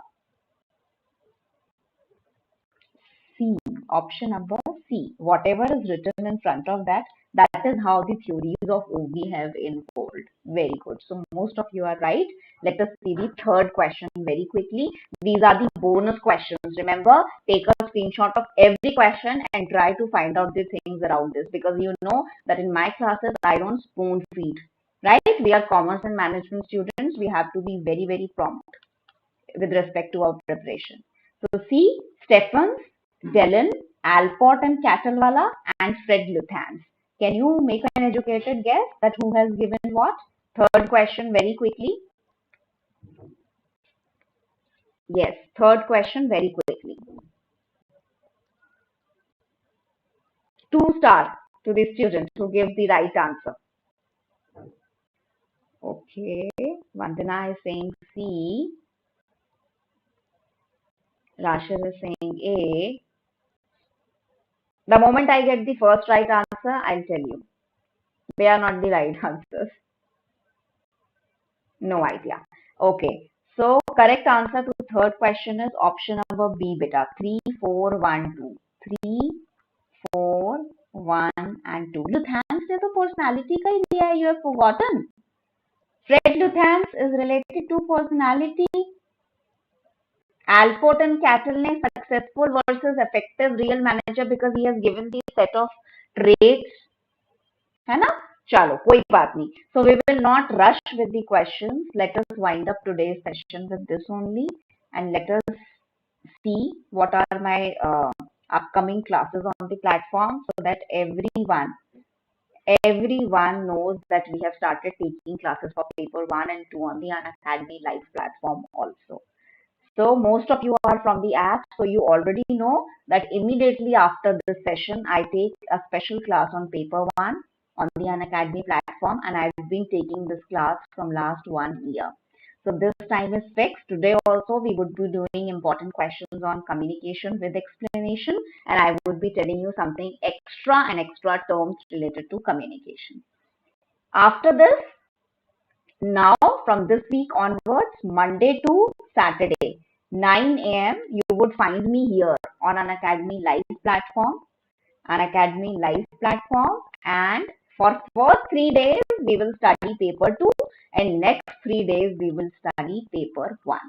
C. Option number C. Whatever is written in front of that That is how the theories of OB have unfolded. Very good. So most of you are right. Let us see the third question very quickly. These are the bonus questions. Remember, take a screenshot of every question and try to find out the things around this, because you know that in my classes, I don't spoon feed, right? We are commerce and management students. We have to be very, very prompt with respect to our preparation. So see, Stephens, Dellen, Alport and Catalwala, and Fred Luthans. Can you make an educated guess that who has given what? Third question very quickly. Yes, third question very quickly. 2 star to the student who gives the right answer. Okay, Vandana is saying C. Rashid is saying A. The moment I get the first right answer, I'll tell you. They are not the right answers. No idea. Okay. So correct answer to the third question is option number B, beta. 3, 4, 1, 2. 3, 4, 1 and 2. Luthans ने तो personality का ही दिया है. You have forgotten. Fred Luthans is related to personality. Alport and Cattle ने successful versus effective real manager because he has given the set of traits. है ना? चलो कोई बात नहीं. So we will not rush with the questions. Let us wind up today's session with this only, and let us see what are my upcoming classes on the platform, so that everyone knows that we have started taking classes for paper 1 and 2 on the Unacademy live platform also. So most of you are from the app, so you already know that immediately after this session, I take a special class on paper 1 on the Unacademy platform, and I've been taking this class from last 1 year. So this time is fixed. Today also we would be doing important questions on communication with explanation, and I would be telling you something extra and extra terms related to communication. After this, now from this week onwards, Monday to Saturday, 9 a.m. you would find me here on Unacademy live platform, and for first 3 days we will study paper 2 and next 3 days we will study paper 1.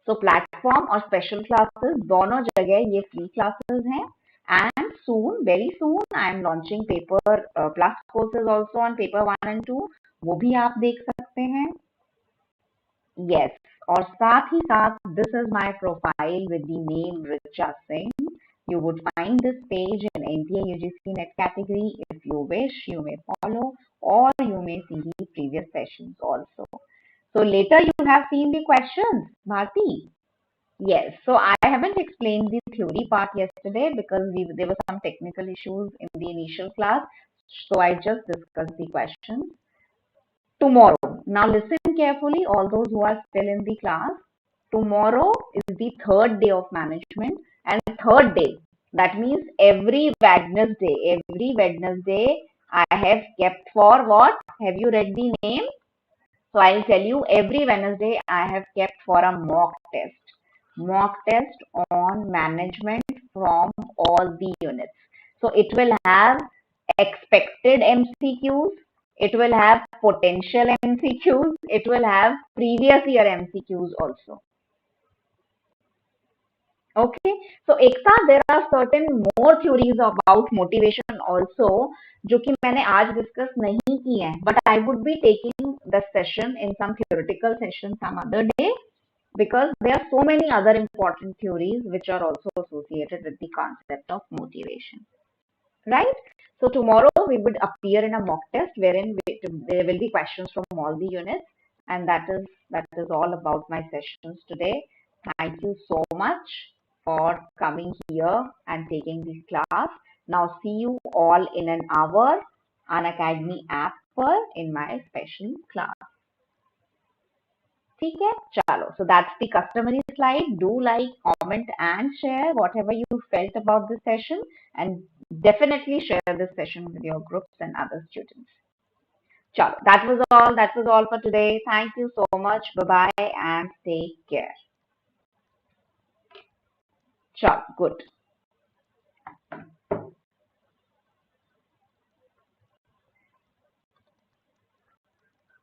So platform और special classes दोनों जगह ये free classes हैं, and soon, very soon, I am launching paper plus courses also on paper 1 and 2. वो भी आप देख सकते हैं. Yes, और साथ ही साथ this is my profile with the name Richa Singh. You would find this page in NTA UGC net category. If you wish, you may follow, or you may see the previous sessions also. So later you have seen the questions, Bharti. Yes, so I haven't explained the theory part yesterday because there were some technical issues in the initial class. So I just discussed the questions. Tomorrow, now listen carefully, all those who are still in the class. Tomorrow is the third day of management, and third day, that means every Wednesday I have kept for what? Have you read the name? So I'll tell you, every Wednesday I have kept for a mock test on management from all the units. So it will have expected MCQs, it will have potential MCQs, it will have previous year MCQs also. Okay, so एक साथ there are certain more theories about motivation also जो कि मैंने आज discuss नहीं की हैं, but I would be taking the session in some theoretical session some other day, because there are so many other important theories which are also associated with the concept of motivation, right? So tomorrow we would appear in a mock test wherein there will be questions from all the units, and that is all about my sessions today. Thank you so much for coming here and taking this class. Now see you all in an hour on Unacademy app पर in my special class. ठीक है, चलो. So that's the customary slide. Do like, comment and share whatever you felt about this session, and definitely share this session with your groups and other students. Chalo, that was all for today. Thank you so much. Bye bye and take care. Chalo, good.